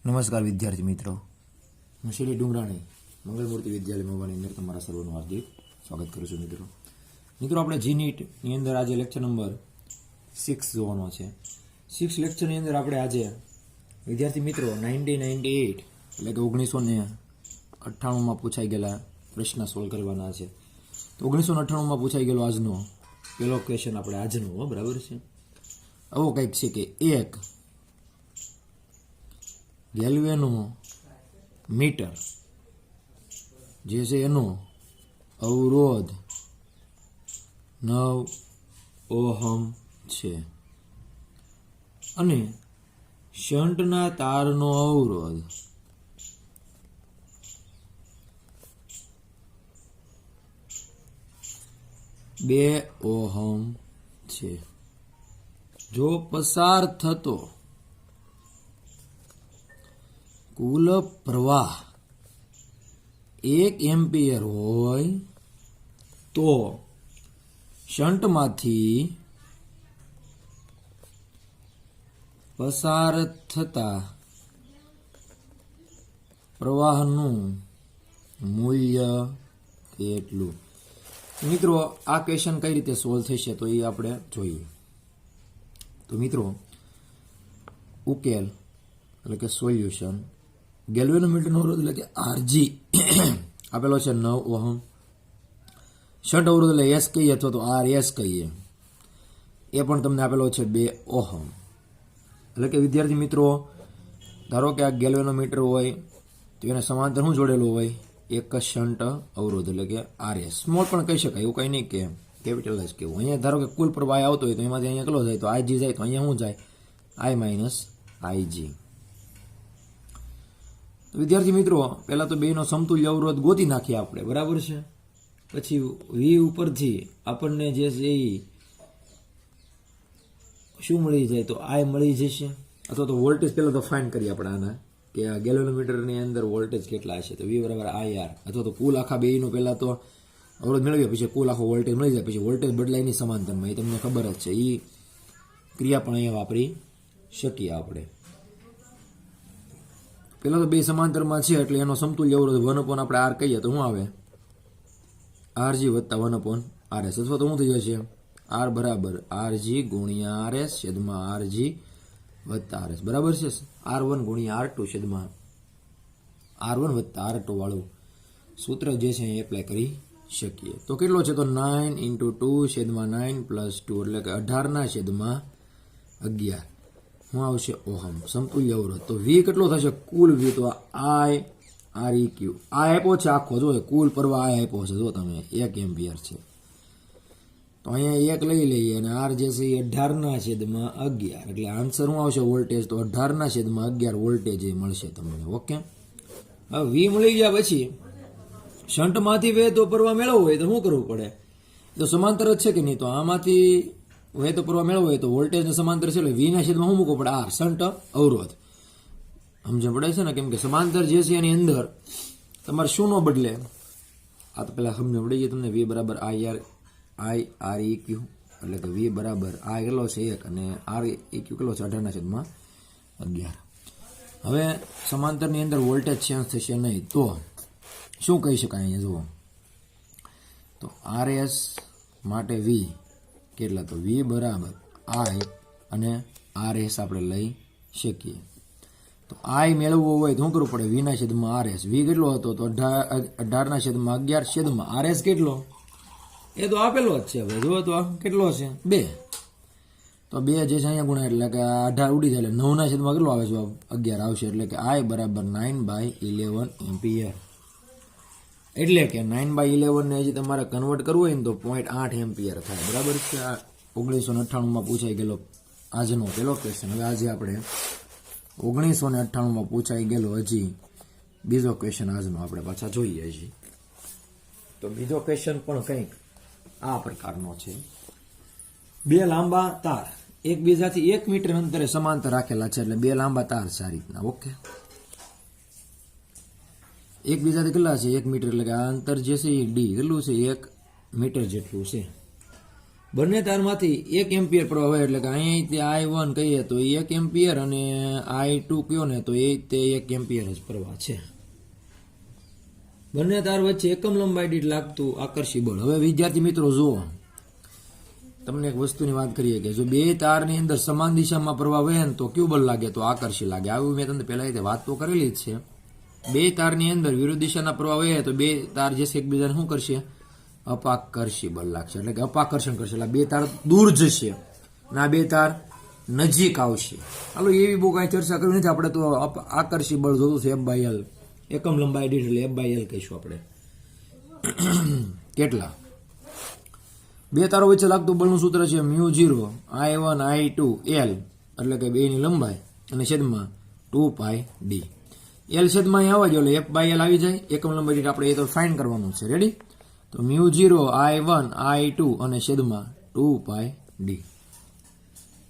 નમસ્કાર વિદ્યાર્થી મિત્રો, હું શૈલી ડુંગરાણી મંગલમૂર્તિ વિદ્યાલય મહુવાની અંદર તમારા સર્વનું હાર્દિક સ્વાગત કરું છું. મિત્રો આપણે જી નીટની અંદર આજે લેક્ચર નંબર 6 જોવાનો છે. 6 લેક્ચરની અંદર આપણે આજે વિદ્યાર્થી મિત્રો 1998 એટલે કે 1998માં પૂછાઈ ગયેલા પ્રશ્ન સોલ્વ કરવાના છે. તો 1998માં પૂછાઈ ગયેલો આજનો પહેલો ક્વેશ્ચન આપણે આજનો બરાબર છે. આવો કંઈક છે કે એક ગેલ્વેનોમીટર જે છે એનો અવરોધ 9 ઓહમ છે અને શંટના તારનો અવરોધ 2 ઓહમ છે. જો પસાર થતો કુલ પ્રવાહ 1 એમ્પિયર હોય તો શંટમાંથી પસાર થતા પ્રવાહનું મૂલ્ય કેટલું? મિત્રો આ ક્વેશ્ચન કઈ રીતે સોલ્વ થશે તો એ આપણે જોઈએ. તો મિત્રો ઉકેલ એટલે કે સોલ્યુશન, ગેલ્વેનોમીટરનો અવરોધ એટલે કે આરજી આપેલો છે 9 ઓહમ. શન્ટ અવરોધ એટલે એસ કહીએ અથવા તો આર એસ કહીએ, એ પણ તમને આપેલો છે 2 ઓહમ. એટલે કે વિદ્યાર્થી મિત્રો ધારો કે આ ગેલ્વેનોમીટર હોય તો એને સમાંતર શું જોડેલું હોય? એક શન્ટ અવરોધ એટલે કે આર એસ. સ્મોલ પણ કહી શકાય, એવું કંઈ નહીં કે કેપિટલ જ કહેવું. અહીંયા ધારો કે કુલ પ્રવાહ આવતો હોય તો એમાંથી અહીંયા કેટલો જાય? તો આઈજી જાય તો અહીંયા શું જાય? આઈ માઇનસ આઈજી. વિદ્યાર્થી મિત્રો પહેલા તો બેનો સમતુલ્ય અવરોધ ગોતી નાખીએ આપણે, બરાબર છે. પછી વી ઉપરથી આપણને જે છે એ શું મળી જાય? તો આઈ મળી જશે. અથવા તો વોલ્ટેજ પહેલાં તો ફાઇન્ડ કરીએ આપણે આના, કે આ ગેલ્વેનોમીટરની અંદર વોલ્ટેજ કેટલા હશે? તો વી બરાબર આઈ આર. અથવા તો કુલ આખા બેનો પહેલાં તો અવરોધ મેળવીએ, પછી કુલ આખો વોલ્ટેજ મળી જાય, પછી વોલ્ટેજ બદલાય નહીં સમાંતરમાં, એ તમને ખબર જ છે. એ ક્રિયા પણ અહીંયા વાપરી શકીએ આપણે. પેલા તો બે સમાંતરમાં છે એટલે એનો સમતુલ્ય અવરોધ 1 આપણે આર કહીએ તો શું આવે? આરજી વત્તા 1 આરએસ. અથવા તો શું થઈ જશે? આર બરાબર આરજી ગુણ્યા આરએસ છેદમાં આરજી વત્તા આરએસ, બરાબર છે. R1 ગુણ્યા R2 છેદમાં R1 વત્તા R2 વાળું સૂત્ર જે છે એ એપ્લાય કરી શકીએ. તો કેટલો છે? તો 9 × 2 છેદમાં 9 પ્લસ 2 એટલે કે 18 છેદમાં 11 શું આવશે? ઓહમ. સમતુલ્ય અવરોધ તો વી કેટલો થશે? કુલ વી તો આઈ આર ઈ ક્યુ. આ આપ્યો છે આખો, જો કુલ પ્રવાહ આ આપ્યો છે, જો તમે 1 એમ્પિયર છે. તો અહીંયા 1 લઈ લઈએ અને આર જે છે એ 18 છેદમાં 11 એટલે આન્સર શું આવશે? વોલ્ટેજ તો 18 છેદમાં 11 વોલ્ટેજ એ મળશે તમને. ઓકે, હવે વી મળી ગયા પછી શંટમાંથી વહેતો પ્રવાહ મેળવવો હોય તો શું કરવું પડે? તો સમાંતર જ છે કે નહીં? તો આમાંથી વહેતો પ્રવાહ મેળવવો હોય તો વોલ્ટેજને સમાંતર છે એટલે વીના છેદમાં શું મૂકવો પડે? આર, શન્ટ અવરોધ. સમજણ પડે છે ને? કેમ કે સમાંતર જે છે એની અંદર તમારે શું ન બદલે. આ તો પેલા સમજણ પડી ગઈ તમને. વી બરાબર આઈ આર ઈ ક્યુ એટલે કે વી બરાબર આ કેટલો છે 1 અને આર ઈ ક્યુ કેટલો છે 18 છેદમાં 11. હવે સમાંતરની અંદર વોલ્ટેજ ચેન્જ થશે નહીં તો શું કહી શકાય? અહીંયા જુઓ તો આર એસ માટે વી કેટલા? તો વી બરાબર આઈ અને આર એસ આપણે લઈ શકીએ. તો આઈ મેળવવો હોય તો શું કરવું પડે? વીના છેદમાં આર એસ. વી કેટલો હતો? તો 18 છેદમાં 11 છેદમાં આર એસ કેટલો? એ તો આપેલો જ છે ભાઈ, જુઓ તો કેટલો છે? 2. તો 2 જે છે અહીંયા ગુણ્યા એટલે કે 18 ઉડી જાય એટલે 9 છેદમાં કેટલો આવે છે? 11 આવશે. એટલે કે આઈ બરાબર 9/11 એમ્પિયર. એટલે કે 9/11 ને હજી તમારે કન્વર્ટ કરવું હોય ને તો 0.8 એમ્પિયર થાય, બરાબર છે. આ 1998માં પૂછાઈ ગયેલો આજનો પહેલો ક્વેશ્ચન. હવે આજે આપણે 1998માં પૂછાઈ ગયેલો હજી બીજો ક્વેશ્ચન આજનો આપણે પાછા જોઈએ હજી. તો બીજો ક્વેશ્ચન પણ કંઈક આ પ્રકારનો છે. 2 લાંબા તાર એકબીજાથી 1 મીટર અંતરે સમાંતર રાખેલા છે, એટલે 2 લાંબા તાર છે આ રીતના. ઓકે, એકબીજાથી કેટલા છે? 1 મીટર એટલે કે આ અંતર જે છે એ ડી કેટલું છે? 1 મીટર જેટલું છે. બંને તારમાંથી 1 એમ્પિયર પ્રવાહ વહે એટલે કે અહીંથી I1 કહીએ તો 1 એમ્પિયર અને I2 કયો ને તો તે 1 એમ્પિયર જ પ્રવાહ છે. બંને તાર વચ્ચે એકમ લંબાઈ દીઠ લાગતું આકર્ષી બળ. હવે વિદ્યાર્થી મિત્રો જુઓ, તમને એક વસ્તુની વાત કરીએ કે જો બે તારની અંદર સમાન દિશામાં પ્રવાહ વહે ને તો કયું બળ લાગે? તો આકર્ષી લાગે. આવું મેં તમને પહેલા વાત તો કરેલી જ છે. બે તારની અંદર વિરુદ્ધ દિશાના પ્રવાહ વહે તો બે તાર જે છે એકબીજાને શું કરશે? અપાકર્ષી બળ લાગશે, એટલે કે અપાકર્ષણ કરશે. એટલે બે તાર દૂર જશે અને આ બે તાર નજીક આવશે. હાલો, એવી બહુ કાંઈ ચર્ચા કરવી નથી આપણે, તો આકર્ષી બળ જોતું છે F/L, એકમ લંબાઈ દીઠ એટલે F/L કહીશું આપણે. કેટલા? બે તારો વચ્ચે લાગતું બળનું સૂત્ર છે μ0 I1 I2 L, એટલે કે બેની લંબાઈ અને છેદમાં 2πd. L છેદમાં અહીં આવવા જોઈએ એટલે F/L આવી જાય. એકમ લંબાઈ દીઠ આપણે એ તો ફાઇન કરવાનું છે. રેડી? તો μ0 I1 I2 અને છેદમાં 2πd.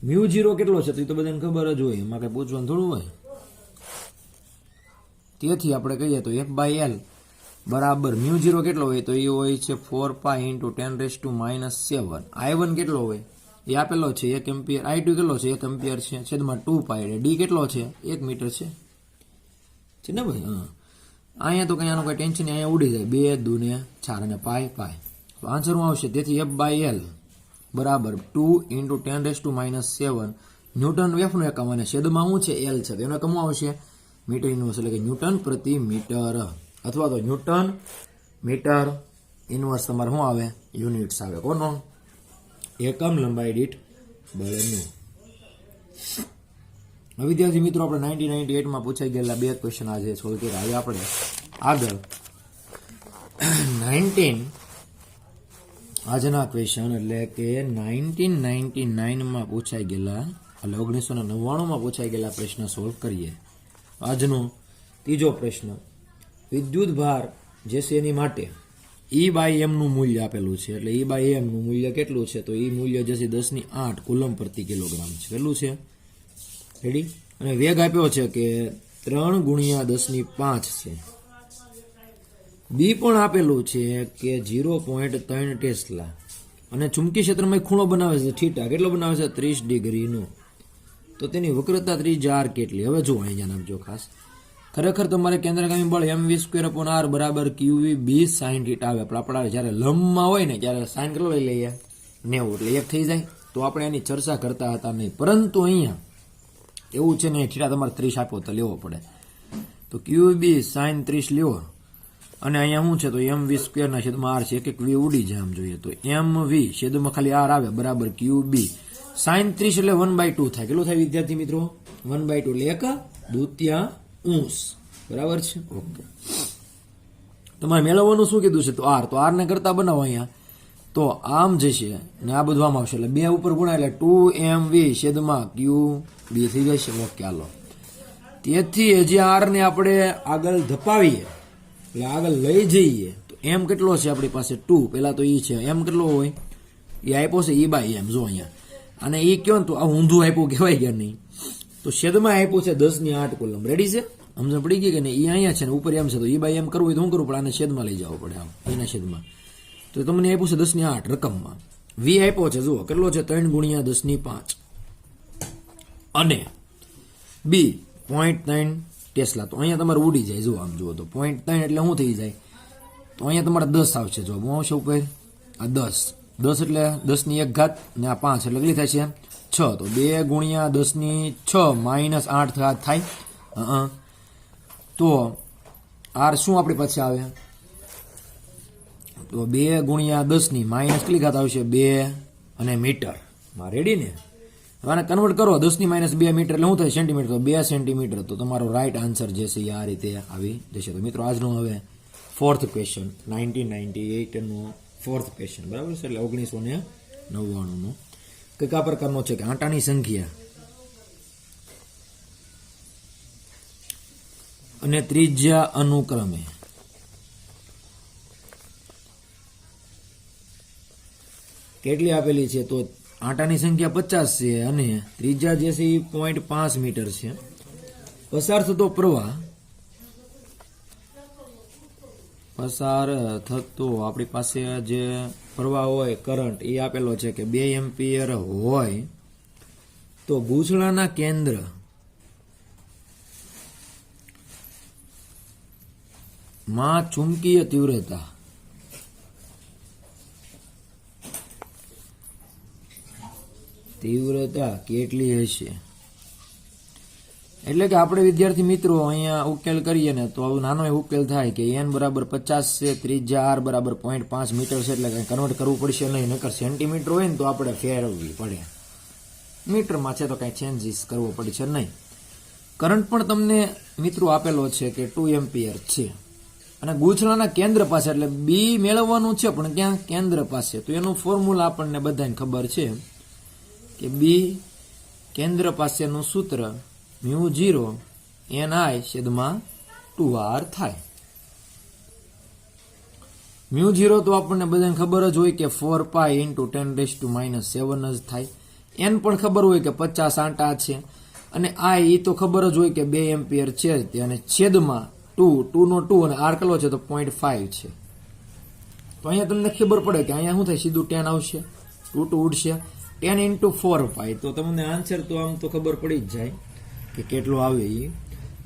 μ0 કેટલો છે તો એ તો બધાને ખબર જ હોય, એમાં કંઈ પૂછવાનું થોડું હોય. તેથી આપણે કહીએ તો F/L બરાબર μ0 કેટલો હોય તો એ હોય છે 4π × 10⁻⁷. I1 કેટલો હોય એ આપેલો છે 1 એમ્પિયર, I2 કેટલો છે 1 એમ્પિયર છે, છેદમાં 2π, d કેટલો છે 1 મીટર છે ને ભાઈ? હા, અહીંયા તો કંઈ આનું કંઈ ટેન્શન નહીં, અહીંયા ઉડી જાય. 2 દૂને 4 અને પાય તો આન્સર શું આવશે? તેથી F/L બરાબર 2 × 10⁻⁷ ન્યૂટન વેફનું એકમ અને છેદમાં શું છે L છે, તેનો એકમ શું આવશે? મીટર ઇન્વર્સ, એટલે કે ન્યૂટન પ્રતિ મીટર, અથવા તો ન્યૂટન મીટર ઇન્વર્સ તમારે શું આવે? યુનિટ્સ આવે. કોનો? એકમ લંબાઈ દીઠ બળનું. હવે વિદ્યાર્થી મિત્રો આપણે 1998માં પૂછાઈ ગયેલા બે ક્વેશ્ચન આજે સોલ્વ કર્યા. હવે આપણે આગળ આજના ક્વેશ્ચન એટલે કે 1999માં પૂછાઈ ગયેલા, એટલે 1999માં પૂછાઈ ગયેલા પ્રશ્ન સોલ્વ કરીએ. આજનો ત્રીજો પ્રશ્ન, વિદ્યુત ભાર જે છે એની માટે E/m નું મૂલ્ય આપેલું છે. એટલે E/m નું મૂલ્ય કેટલું છે? તો એ મૂલ્ય જે છે 10⁸ કુલમ પ્રતિ કિલોગ્રામ છે. કેટલું છે? રેડી? અને વેગ આપ્યો છે કે 3 × 10⁵ છે. બી પણ આપેલું છે કે 0.3 ટેસ્લા, અને ચુંબકીય ક્ષેત્રમાં ખૂણો બનાવે છે થીટા. કેટલો બનાવે છે? 30 ડિગ્રીનો. તો તેની વક્રતા ત્રિજ્યા r કેટલી? હવે જો અહીંયા નાખજો ખાસ. ખરેખર તમારે કેન્દ્રગામી બળ mv²/r બરાબર qv sin θ આવે. પણ આપણે જ્યારે લંબમાં હોય ને ત્યારે સાઇન કેટલો લઈ લઈએ? 90, એટલે 1 થઈ જાય. તો આપણે એની ચર્ચા કરતા હતા નહીં, પરંતુ અહીંયા એવું છે ને, θ તમારે 30 આપ્યો તો લેવો પડે. તો qb sin 30 લેવો, અને અહીંયા શું છે તો mv²/r છે, એક v ઉડી જાય આમ જોઈએ તો mv છેદમાં ખાલી r આવે બરાબર qb sin 30 એટલે 1/2 થાય. કેટલું થાય વિદ્યાર્થી મિત્રો? 1/2, એટલે 1/2 બરાબર છે. ઓકે, તમારે મેળવવાનું શું કીધું છે? તો r, તો r ને કરતા બનાવો અહીંયા, તો આમ જશે ને આ બધું આમ આવશે, એટલે 2 ઉપર ગુણા એટલે 2mv છેદમાં qb થઈ જશે. ઓકે, હાલો. તેથી હજી r ને આપણે આગળ ધપાવીએ, એટલે આગળ લઈ જઈએ તો m કેટલો છે આપણી પાસે? 2. પહેલા તો e છે, m કેટલો હોય? એ આપ્યો છે E/m. જો અહીંયા, અને એ કયો ને તો આ ઊંધું આપ્યું કહેવાય ગયા નહીં. તો છેદમાં આપ્યું છે 10⁸ કુલમ. રેડી છે? સમજણ પડી ગઈ કે નહીં? એ અહીંયા છે ને ઉપર એમ છે, તો E/m કરવું હોય તો શું કરવું પડે? આને છેદમાં લઈ જવો પડે, આમ એના છેદમાં. તો તમને આપ્યું છે 10⁸ રકમમાં. v આપ્યો છે, જુઓ કેટલો છે? 3 × 10⁵. અને b 0.3 ટેસ્લા. તો અહીંયા તમારે ઉડી જાય. જો આમ જુઓ તો 0.3 એટલે શું થઈ જાય? તો અહીંયા તમારે 10 આવશે. જો હું આવશે ઉપર આ 10 એટલે 10⁻⁴ ને આ 5 એટલે કેટલી થાય છે? 6. તો 2 × 10⁶ - 8 થાય. તો r શું આપણી પાસે આવે? તો 2 × 10 માઇનસ કેટલી ઘાત આવશે? 2 અને મીટર. રેડી ને? હવે આને કન્વર્ટ કરો 10 - 2 મીટર એટલે શું થાય? સેન્ટીમીટર. તો 2 સેન્ટીમીટર. તો તમારો રાઈટ આન્સર જે છે એ આ રીતે આવી જશે. તો મિત્રો આજનો હવે 4th ક્વેશ્ચન, 1998નો 4th ક્વેશ્ચન, બરાબર છે? એટલે 1999નો કંઈક આ પ્રકારનો છે કે આંટાની સંખ્યા અને ત્રિજ્યા અનુક્રમે કેટલી આપેલી છે? તો આંટાની સંખ્યા 50 છે અને ત્રિજ્યા જે છે એ 0.5 મીટર છે. પસાર થતો પ્રવાહ આપણી પાસે જે પ્રવાહ હોય કરંટ એ આપેલો છે કે 2 એમ્પિયર હોય તો ગૂંચળાના કેન્દ્ર માં ચુંબકીય તીવ્રતા કેટલી હશે? એટલે કે આપણે વિદ્યાર્થી મિત્રો અહીંયા ઉકેલ કરીએ ને તો નાનો ઉકેલ થાય કે n બરાબર 50 છે, ત્રિજ્યા r બરાબર 0.5 મીટર છે, એટલે કંઈ કન્વર્ટ કરવું પડશે નહીં. નકર સેન્ટીમીટર હોય ને તો આપણે ફેરવવી પડે. મીટરમાં છે તો કાંઈ ચેન્જીસ કરવો પડશે નહીં. કરંટ પણ તમને મિત્રો આપેલો છે કે 2 એમ્પિયર છે અને ગૂંચળાના કેન્દ્ર પાસે, એટલે બી મેળવવાનું છે પણ ક્યાં? કેન્દ્ર પાસે. તો એનું ફોર્મ્યુલા આપણને બધાને ખબર છે કે બી કેન્દ્ર પાસેનું સૂત્ર μ0 ni/2r થાય. μ0 તો આપણને બધાને ખબર જ હોય કે 4 pi × 10⁻⁷ જ થાય. n પણ ખબર હોય કે 50 આંટા છે અને i તો ખબર જ હોય કે 2 એમ્પિયર છે અને છેદમાં 2 નો 2 અને r કેટલો છે તો 0.5 છે. તો અહીંયા તમને ખબર પડે કે અહીંયા શું થાય? સીધું 10 આવશે, 2 ઉડશે, 10 × 4 pi. તો તમને આન્સર તો આમ તો ખબર પડી જ જાય કે કેટલો આવે. એ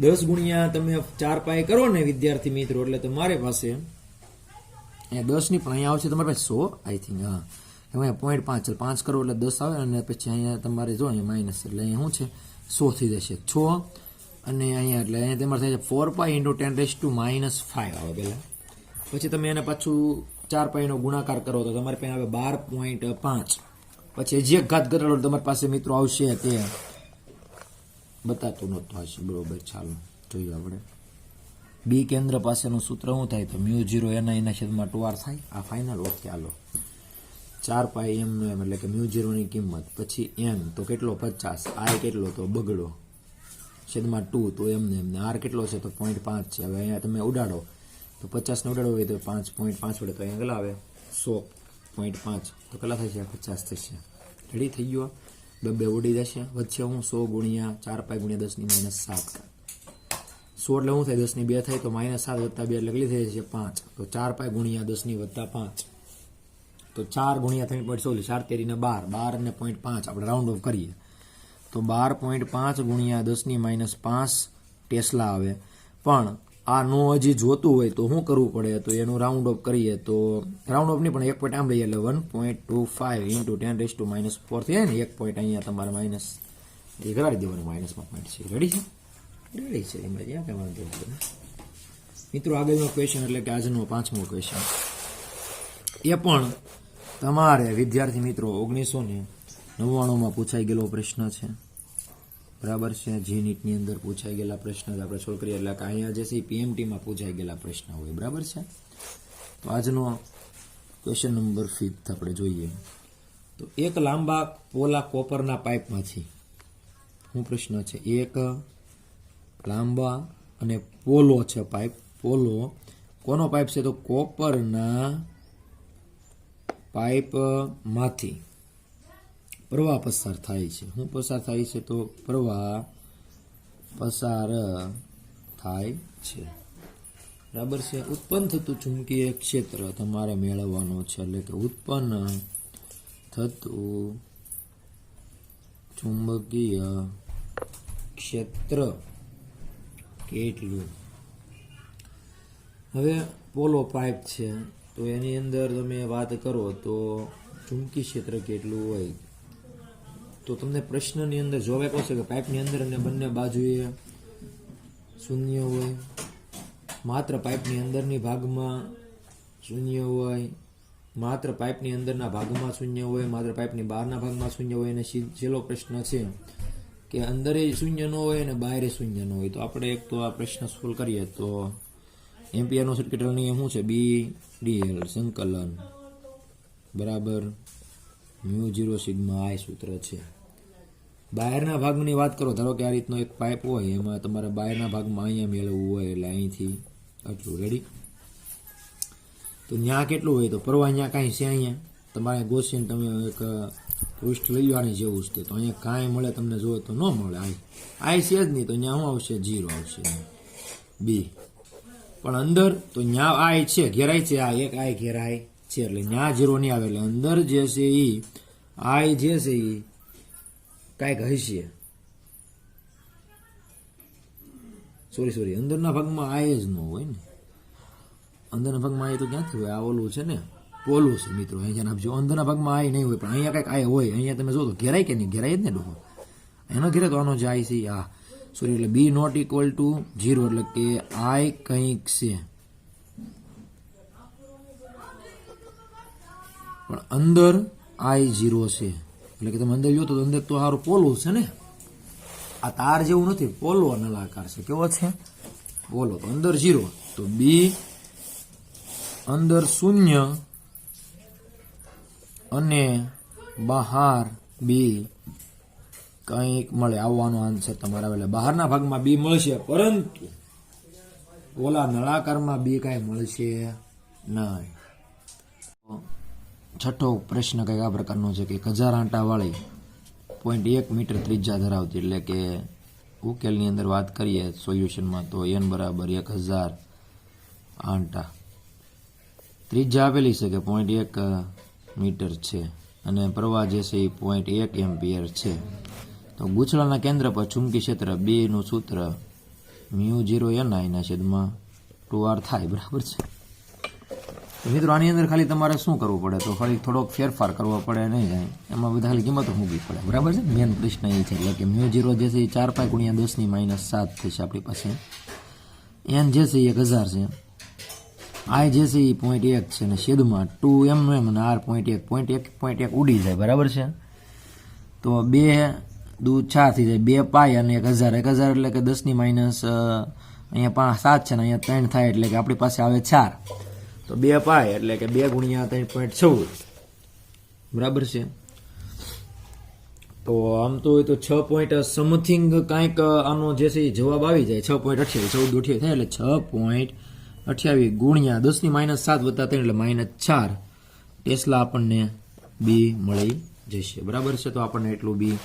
10 ગુણ્યા તમે 4 પાઈ કરો ને વિદ્યાર્થી મિત્રો, એટલે તમારી પાસે અહીંયા 10 ની પણ અહીંયા આવશે તમારી પાસે 100 આઈ થિંક. હા, એમાં 0.5 5 કરો એટલે 10 આવે અને પછી અહીંયા તમારે જો અહીંયા માઇનસ, એટલે અહીંયા શું છે 100 થઈ જશે 6 અને અહીંયા એટલે અહીંયા તમારે થાય છે 4 પાઈ × 10⁻⁵ આવે પહેલાં. પછી તમે એને પાછું 4 પાઈનો ગુણાકાર કરો તો તમારી પાસે આવે 12.5. પછી જે ઘાત ઘટાડો તમારી પાસે મિત્રો આવશે તે બતાતું નહોતું હશે. બરોબર, ચાલો જોઈએ આપણે. બી કેન્દ્ર પાસેનું સૂત્ર શું થાય? તો μ0 ni/2r થાય. આ ફાઇનલ. ઓકે, હાલો 4 પાઈ એમ એટલે કે μ0 ની કિંમત, પછી n તો કેટલો 50, i કેટલો તો બગડો છેદમાં 2 તો એમને r કેટલો છે તો 0.5 છે. હવે અહીંયા તમે ઉડાડો તો 50 ને ઉડાડો હોય તો 5.5 વડે તો અહીંયા કેટલા આવે 100.5 તો કેટલા થશે 50 થશે. રેડી થઈ ગયો. ડબ્બે ઉડી જશે. વચ્ચે હું 100 ગુણ્યા 4 પાઈ ગુણ્યા 10⁻⁷. 100 એટલે શું થાય 10 ની 2 થાય તો -7 + 2 એટલે કેટલી થઈ જશે 5. તો 4 પાઈ ગુણ્યા 10 ની + 5 તો 4 ગુણ્યા 3.16 4 તેરી ને 12 12 ને 0.5 આપણે રાઉન્ડ ઓફ કરીએ તો 12.5 ગુણ્યા 10 ની -5 ટેસ્લા આવે. પણ આ નો હજી જોતું હોય તો શું કરવું પડે? તો એનું રાઉન્ડ ઓફ કરીએ તો રાઉન્ડ ઓફ નહીં પણ 1 પોઈન્ટ આમ લઈએ એટલે 1.25 × 10⁻⁴ થાય ને. 1 પોઈન્ટ અહીંયા તમારે માઇનસ એ કરાવી દેવાનું, માઇનસમાં પોઈન્ટ છે. રેડી છે? રેડી છે. એમાં ક્યાં કઈ વાંધો નથી મિત્રો. આગળનો ક્વેશ્ચન એટલે કે આજનો 5મો ક્વેશ્ચન એ પણ તમારે વિદ્યાર્થી મિત્રો 1999માં પૂછાઈ ગયેલો પ્રશ્ન છે. બરાબર છે? જી નીટની અંદર પૂછાઈ ગયેલા પ્રશ્ન આપણે સોલ્વ કરીએ એટલે કે અહીંયા જે છે પીએમટીમાં પૂછાઈ ગયેલા પ્રશ્ન હોય. બરાબર છે? તો આજનો ક્વેશ્ચન નંબર 5 આપણે જોઈએ. તો એક લાંબા પોલા કોપરના પાઇપમાંથી શું પ્રશ્ન છે? એક લાંબા અને પોલો છે પાઇપ. પોલો કોનો પાઇપ છે? તો કોપરના પાઇપમાંથી પ્રવાહ પસાર થાય છે. શું પસાર થાય છે? તો પ્રવાહ પસાર થાય છે. બરાબર છે? ઉત્પન્ન થતું ચુંબકીય ક્ષેત્ર તમારે મેળવવાનું છે. એટલે કે ઉત્પન્ન થતું ચુંબકીય ક્ષેત્ર કેટલું? હવે પોલો પાઇપ છે તો એની અંદર તમે વાત કરો તો ચુંબકીય ક્ષેત્ર કેટલું હોય તો તમને પ્રશ્નની અંદર જવાબ આપ્યો છે કે પાઇપની અંદર અને બંને બાજુએ શૂન્ય હોય, માત્ર પાઇપની અંદરની ભાગમાં શૂન્ય હોય, માત્ર પાઇપની અંદરના ભાગમાં શૂન્ય હોય, માત્ર પાઇપની બહારના ભાગમાં શૂન્ય હોય. અને છેલ્લો પ્રશ્ન છે કે અંદરે શૂન્ય ન હોય અને બહારે શૂન્ય ન હોય. તો આપણે એક તો આ પ્રશ્ન સોલ્વ કરીએ તો એમ્પિયરનો સર્કિટલ નિયમ શું છે? BDL સંકલન બરાબર μ0 સિગ્મા i સૂત્ર છે. બહારના ભાગની વાત કરો, ધારો કે આ રીતનો એક પાઇપ હોય, એમાં તમારે બહારના ભાગમાં અહીંયા મેળવવું હોય એટલે અહીંથી આટલું. રેડી? તો ત્યાં કેટલું હોય? તો પ્રવાહ અહીંયા કાંઈ છે અહીંયા તમારે ગોસીને તમે એક પૃષ્ઠ લઈ જવાની જેવું જ. તો અહીંયા કાંઈ મળે તમને જોઈએ તો ન મળે. આઈ છે જ નહીં તો ત્યાં શું આવશે? 0 આવશે. બી પણ અંદર તો ત્યાં આઈ છે, ઘેરાય છે. આ એક આઈ ઘેરાય છે. છે એટલે ત્યાં 0 નહીં આવે એટલે અંદર જે છે એ આઈ જે છે એ કાંઈક હશે. સોરી અંદરના ભાગમાં આઈ જ ન હોય ને. અંદરના ભાગમાં આઈ તો ક્યાંથી હોય? આ ઓલું છે ને, પોલું છે મિત્રો. અહીંયા આપજો અંદરના ભાગમાં આઈ નહીં હોય, પણ અહીંયા કંઈક આઈ હોય. અહીંયા તમે જો તો ઘેરાય કે નહીં? ઘેરાય જ ને ડોહો. એનો ઘેરે તો આનો જે આઈ છે આ સોરી એટલે બી નોટ ઇક્વલ ટુ 0 એટલે કે આઈ કંઈક છે, પણ અંદર આઈ 0 છે. એટલે કે તમે અંદર જો તો અંદર તો સારું પોલું છે ને. આ તાર જેવું નથી, પોલો નળાકાર છે. કેવો છે? પોલો. તો અંદર 0 તો બી અંદર 0 અને બહાર બી કંઈક મળે. આવવાનો આન્સર તમારા એટલે બહારના ભાગમાં બી મળશે, પરંતુ ઓલા નળાકારમાં બી કાંઈ મળશે નહીં. છઠ્ઠો પ્રશ્ન કંઈક આ પ્રકારનો છે કે 1000 આંટાવાળી 0.1 મીટર ત્રિજ્યા ધરાવતી, એટલે કે ઉકેલની અંદર વાત કરીએ સોલ્યુશનમાં તો n બરાબર 1000 આંટા. ત્રિજ્યા આપેલી છે કે 0.1 મીટર છે અને પ્રવાહ જે છે એ 0.1 એમ્પિયર છે. તો ગૂંચળાના કેન્દ્ર પર ચુંબકી ક્ષેત્ર B નું સૂત્ર μ0ni/2r થાય. બરાબર છે. તો મિત્રો આની અંદર ખાલી તમારે શું કરવું પડે? તો ખાલી થોડોક ફેરફાર કરવો પડે નહીં જાય, એમાં બધા ખાલી કિંમતો મૂકવી પડે. બરાબર છે. મેન પ્રશ્ન એ છે એટલે કે μ0 જે છે એ 4π × 10⁻7 થશે આપણી પાસે. n જે છે એ 1000 છે, આઈ જે છે એ 0.1 છે અને છેદમાં 2mm અને r 0.1 ઉડી જાય. બરાબર છે. તો 2 દુ 4 થઈ જાય, 2π અને 1000 એટલે કે 10 અહીંયા 7 છે ને અહીંયા 3 થાય એટલે કે આપણી પાસે આવે 4. તો 2π એટલે કે 2 × 3.14. બરાબર છે. તો આમ તો એ તો 6 પોઈન્ટ સમથિંગ કાંઈક આનો જે છે એ જવાબ આવી જાય. 6.28 14 થાય એટલે 6.28 ગુણ્યા 10⁻7 + 3 એટલે -4 ટેસ્લા આપણને બી મળી જશે. બરાબર છે. તો આપણને એટલું બી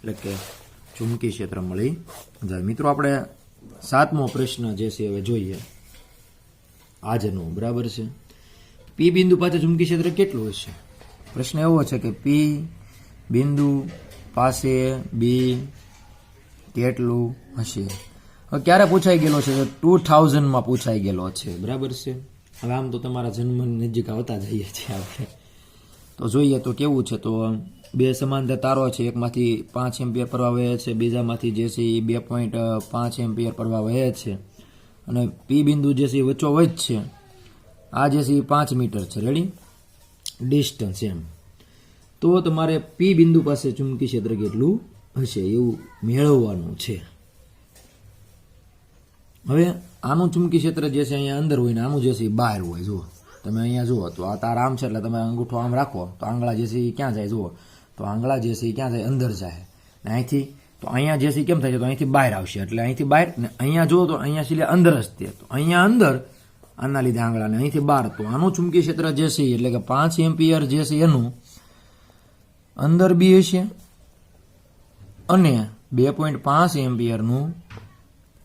એટલે કે ચુંબકી ક્ષેત્ર મળી જાય. મિત્રો આપણે 7મો પ્રશ્ન જે છે હવે જોઈએ આજનો. બરાબર છે. પી બિંદુ પાસે ચુંબકી ક્ષેત્ર કેટલું હશે? પ્રશ્ન એવો છે કે પી બિંદુ પાસે બી કેટલું હશે? હવે ક્યારે પૂછાઈ ગયેલો છે? 2000માં પૂછાઈ ગયેલો છે. બરાબર છે. હવે આમ તો તમારા જન્મની નજીક આવતા જઈએ છીએ આપણે. તો જોઈએ તો કેવું છે. તો બે સમાંતર તારો છે, એકમાંથી 5 એમ્પિયર પ્રવાહ વહે છે, બીજામાંથી જે છે એ 2.5 એમ્પિયર પ્રવાહ વહે છે અને પી બિંદુ જે છે એ વચ્ચોવચ્ચ છે. આ જે છે એ 5 મીટર છે. રેડી? ડિસ્ટન્સ એમ. તો તમારે પી બિંદુ પાસે ચુંબકી ક્ષેત્ર કેટલું હશે એવું મેળવવાનું છે. હવે આનું ચુંબકી ક્ષેત્ર જે છે અહીંયા અંદર હોય ને આનું જે છે એ બહાર હોય. જુઓ તમે અહીંયા જુઓ તો આ તાર આમ છે એટલે તમે અંગૂઠો આમ રાખો તો આંગળા જે છે એ ક્યાં જાય? જુઓ તો આંગળા જે છે એ ક્યાં જાય? અંદર જાય. ને અહીંથી તો અહીંયા જે છે કેમ થાય છે? તો અહીંથી બહાર આવશે એટલે અહીંથી બહાર ને અહીંયા જુઓ તો અહીંયા સિલે અંદર જ તે. તો અહીંયા અંદર આના લીધે આંગળાને અહીંથી બહાર. તો આનું ચુંબકી ક્ષેત્ર જે છે એટલે કે 5 એમ્પિયર જે છે એનું અંદર બી હશે અને 2.5 એમ્પિયરનું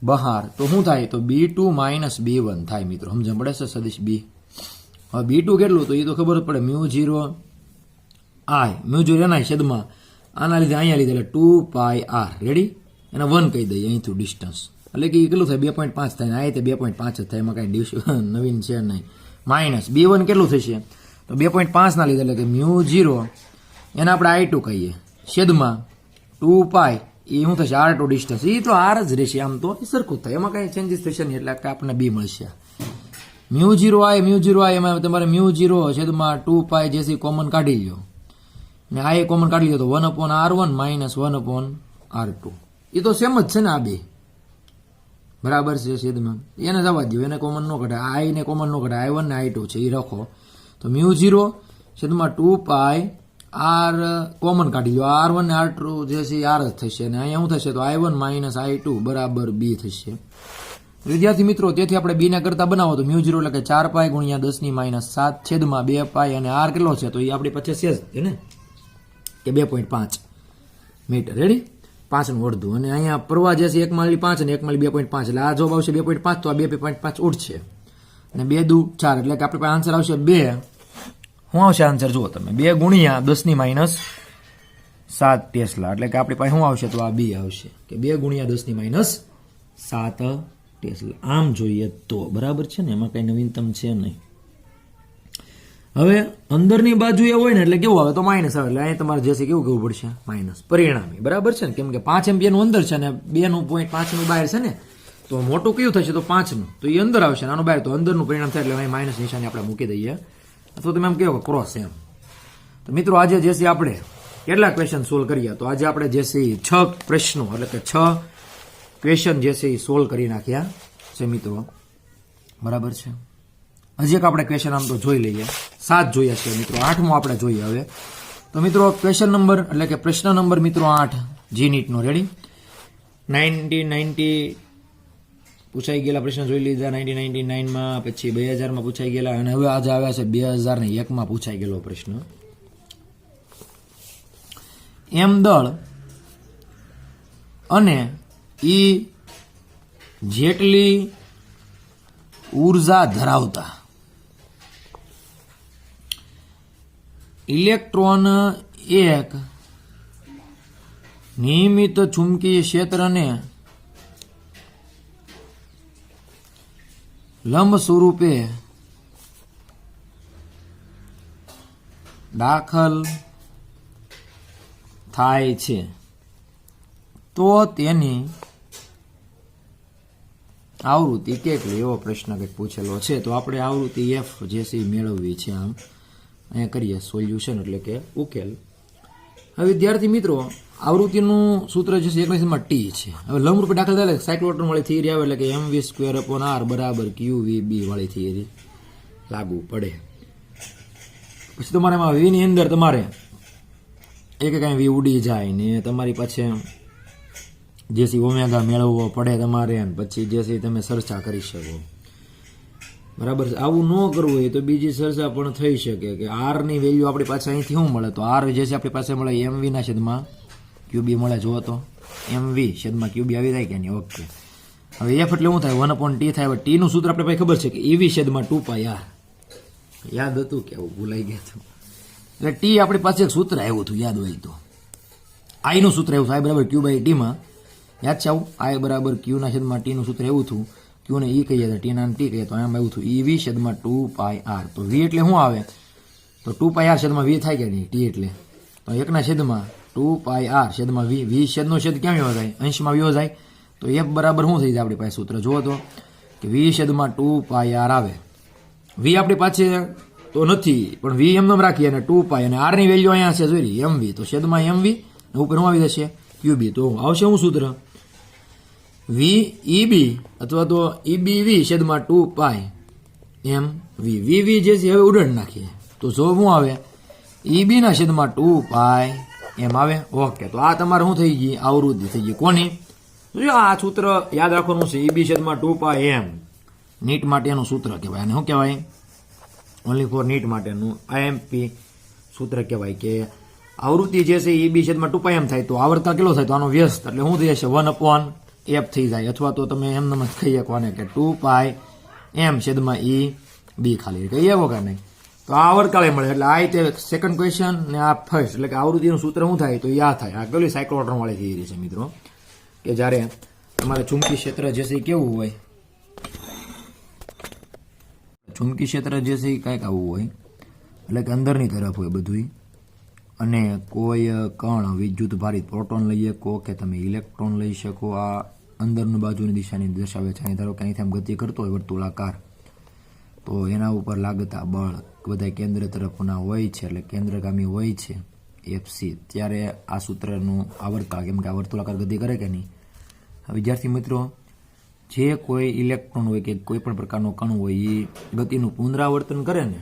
બહાર. તો શું થાય? તો B2 - B1 થાય. મિત્રો સમજણ પડે છે સદિશ બી? હવે B2 કેટલું? તો એ તો ખબર જ પડે. μ0 ni છેદમાં આના લીધે અહીંયા લીધે એટલે 2πr. રેડી? એને 1 કહી દઈએ અહીંથી ડિસ્ટન્સ. એટલે કે કેટલું થાય? 2.5 થાય. આ રીતે 2.5 જ થાય. એમાં કાંઈ નવીન છે નહીં. માઇનસ B1 કેટલું થશે? તો 2.5 ના લીધે એટલે કે μ0 એને આપણે I2 કહીએ છેદમાં 2π એ શું થશે? R2 distance. એ તો R જ રહેશે. આમ તો સરખું થાય. એમાં કાંઈ ચેન્જીસ થશે નહીં એટલે કે આપણને બી મળશે. μ0I એમાં તમારે μ0 છેદમાં 2π જે છે કોમન કાઢી લો ને આ એ કોમન કાઢી લો તો 1/R1 - 1/R2. એ તો સેમ જ છે ને આ બે. બરાબર છે. છેદમાં એને જવા દો, એને કોમન ન કઢાય. આઈ ને કોમન ન કઢાય. I1 ને I2 છે એ રાખો. તો μ0 છેદમાં 2π R કોમન કાઢી લો. R1 ને R2 જે છે એ R જ થશે અને અહીંયા શું થશે? તો I1 - I2 બરાબર બી થશે. વિદ્યાર્થી મિત્રો તેથી આપણે બી ના કરતા બનાવો તો μ0 એટલે કે 4π × 10⁻7 છેદમાં 2π અને R કેટલો છે? તો એ આપણી પાસે છે જ ને કે 2.5 મીટર. રેડી? 5 નું અડધું. અને અહીંયા પ્રવાહ જે છે 1/5 અને 1/2.5 એટલે આ જવાબ આવશે 2.5. તો આ 2.5 ઉડશે અને 2 દુ 4 એટલે કે આપણી પાસે આન્સર આવશે 2 શું આવશે આન્સર જુઓ તમે, 2 ગુણ્યા 10 - 7 ટેસ્લા, એટલે કે આપણી પાસે શું આવશે તો આ બી આવશે કે 2 ગુણ્યા 10 - 7 ટેસ્લા. આમ જોઈએ તો બરાબર છે ને, એમાં કઈ નવીનતમ છે નહીં. હવે અંદરની બાજુ એ હોય ને એટલે કેવું આવે તો માઇનસ આવે, એટલે અહીં તમારે જે છે કેવું કેવું પડશે માઇનસ પરિણામી, બરાબર છે ને, કેમ કે 5 એમ્પિયરનું અંદર છે ને 2.5 બહાર છે ને, તો મોટું કયું થશે તો 5 તો એ અંદર આવશે, નાનું બહાર, તો અંદરનું પરિણામ થાય એટલે અહીં માઇનસ નિશાની આપણે મૂકી દઈએ, અથવા તમે એમ કહો ક્રોસ એમ. તો મિત્રો આજે જે છે આપણે કેટલા ક્વેશ્ચન સોલ્વ કર્યા, તો આજે આપણે જે છે 6 પ્રશ્નો એટલે કે 6 ક્વેશ્ચન જે છે એ સોલ્વ કરી નાખ્યા છે મિત્રો, બરાબર છે. હજી એક આપણે ક્વેશ્ચન આમ તો જોઈ લઈએ, 7 જોયા છે મિત્રો, 8મો આપણે જોઈએ હવે. તો મિત્રો ક્વેશ્ચન નંબર એટલે કે પ્રશ્ન નંબર મિત્રો 8 જી નીટનો રેડી. 1990 પૂછાઈ ગયેલા પ્રશ્ન જોઈ લીધા, 1999માં, પછી 2000માં પૂછાઈ ગયેલા, અને હવે આજે આવ્યા છે 2001માં પૂછાઈ ગયેલો પ્રશ્ન. એમ દળ અને ઈ જેટલી ઉર્જા ધરાવતા ઇલેક્ટ્રોન એક નિયમિત ચુંબકીય ક્ષેત્રને લંબ સ્વરૂપે દાખલ થાય છે તો તેની આવૃત્તિ કેટલી, એવો પ્રશ્ન કંઈક પૂછેલો છે. તો આપણે આવૃત્તિ એફ જે છે એ મેળવવી છે. આમ અહીંયા કરીએ સોલ્યુશન એટલે કે ઉકેલ. હવે વિદ્યાર્થી મિત્રો આવૃત્તિનું સૂત્ર જે છે 1/માં ટી છે. હવે લંબરૂપે દાખલ થાય સાયક્લોટ્રોન વાળી થિયરી આવે એટલે કે mv² બરાબર qvb વાળી થિયરી લાગુ પડે. પછી તમારે એમાં વી ની અંદર તમારે એક કાંઈ વી ઉડી જાય ને તમારી પાસે જે સી ઓમેગા મેળવવો પડે તમારે, પછી જે છે તમે ચર્ચા કરી શકો, બરાબર છે. આવું ન કરવું હોય તો બીજી ચર્ચા પણ થઈ શકે કે આર ની વેલ્યુ આપણી પાસે અહીંથી શું મળે, તો આર જે છે આપણી પાસે મળે એમવી ના છેદમાં ક્યુબી મળે. જુઓ તો એમવી છેદમાં ક્યુબી આવી જાય કે નહીં, ઓકે. હવે એફ એટલે શું થાય 1/t થાય. હવે ટી નું સૂત્ર આપણે પાસે ખબર છે કે ઈવી છેદમાં 2πr, યાદ હતું કે આવું ભૂલાઈ ગયા હતું, એટલે ટી આપણી પાસે એક સૂત્ર આવ્યું હતું યાદ હોય તો, આઈ નું સૂત્ર આવ્યું હતું, આઈ બરાબર ક્યુ/ટી માં યાદ છે આવું, આઈ બરાબર ક્યુ ના છેદમાં ટી નું સૂત્ર એવું હતું, ક્યુ ને ઈ કહીએ તો ટી ના ટી કહીએ તો આમ આવ્યું હતું ઈવી છેદમાં 2πr. તો વી એટલે શું આવે તો 2πr છેદમાં વી થાય કે નહીં, ટી એટલે તો 1 છેદમાં 2πr છેદમાં વી, વી છેદનો છેદ ક્યાં વ્યો જાય અંશમાં વ્યો જાય, તો એફ બરાબર શું થઈ જાય આપણી પાસે સૂત્ર જુઓ તો કે વી છેદમાં 2πr આવે. વી આપણી પાસે તો નથી પણ વી એમ રાખીએ અને 2π અને આર ની વેલ્યુ અહીંયા છે જોઈ એમવી, તો છેદમાં એમવી ઉપર શું આવી જશે ક્યુબી, તો આવશે શું સૂત્ર વી ઈબી અથવા તો ઈબીવી છેદમાં 2π એમ વી. વી વી જે છે હવે ઉડાડ નાખીએ તો જો શું આવે ઈબી ના છેદમાં 2π એમ આવે, ઓકે. તો આ તમારે શું થઈ ગઈ આવૃત્તિ થઈ ગઈ કોની, આ સૂત્ર યાદ રાખવાનું છે ઈબી છેદમાં 2π એમ નીટ માટેનું સૂત્ર કહેવાય, અને શું કહેવાય ઓનલી ફોર નીટ માટેનું આઈએમપી સૂત્ર કહેવાય કે આવૃત્તિ જે છે ઈબી છેદમાં 2π એમ થાય તો આવર્તકાળ કેટલો થાય તો આનો વ્યસ્ત એટલે શું થઈ જશે 1/f થઈ જાય, અથવા તો તમે એમ જ કહી શકવાને કે 2π એમ છેદમાં ઈ બી ખાલી કહી શકો કે નહીં. તો આ આવર્તકાળે મળે એટલે આ તે સેકન્ડ ક્વેશ્ચન ને આ ફર્સ્ટ, એટલે કે આવૃત્તિનું સૂત્ર શું થાય તો યા થાય. આ પેલી સાયક્લોટ્રોન વાળી થિયરી છે મિત્રો કે જ્યારે તમારે ચુંબકી ક્ષેત્ર જે છે કેવું હોય, ચુંબકી ક્ષેત્ર જે છે એ કંઈક આવું હોય એટલે કે અંદરની તરફ હોય બધું, અને કોઈ કણ વિદ્યુત ભારિત પ્રોટોન લઈ શકો કે તમે ઇલેક્ટ્રોન લઈ શકો, આ અંદરની બાજુની દિશાની દર્શાવે છે. અહીં ધારો કે અહીંથી આમ ગતિ કરતો હોય વર્તુળાકાર, તો એના ઉપર લાગતા બળ બધા કેન્દ્ર તરફના હોય છે એટલે કેન્દ્રગામી હોય છે એફસી, ત્યારે આ સૂત્રનું આવર્તકાળ, કેમ કે આ વર્તુળાકાર ગતિ કરે કે નહીં. વિદ્યાર્થી મિત્રો જે કોઈ ઇલેક્ટ્રોન હોય કે કોઈ પણ પ્રકારનો કણ હોય એ ગતિનું પુનરાવર્તન કરે ને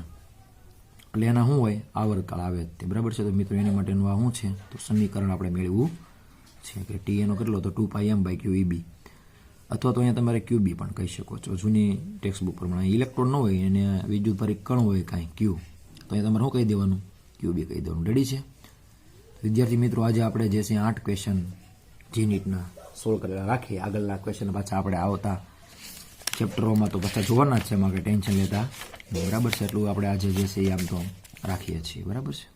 એટલે એના શું હોય આવર્તકાળ આવે તે, બરાબર છે. તો મિત્રો એની માટેનું આ શું છે તો સમીકરણ આપણે મેળવવું છે કે ટી એનો કેટલો તો 2πm/qEb, અથવા તો અહીંયા તમારે ક્યુબી પણ કહી શકો છો જૂની ટેક્સ્ટ બુક પ્રમાણે. ઇલેક્ટ્રોન ન હોય એને વિદ્યુતભારિત કણ હોય કાંઈ ક્યુ, તો અહીંયા તમારે શું કહી દેવાનું ક્યુબી કહી દેવાનું. રેડી છે વિદ્યાર્થી મિત્રો, આજે આપણે જે છે 8 ક્વેશ્ચન જી નીટના સોલ્વ કરેલા રાખીએ. આગળના ક્વેશ્ચન પાછા આપણે આવતા ચેપ્ટરોમાં તો પાછા જોવાના જ છે, એમાં કંઈ ટેન્શન લેતા બરાબર છે. એટલું આપણે આજે જે છે આમ તો રાખીએ છીએ. બરાબર છે.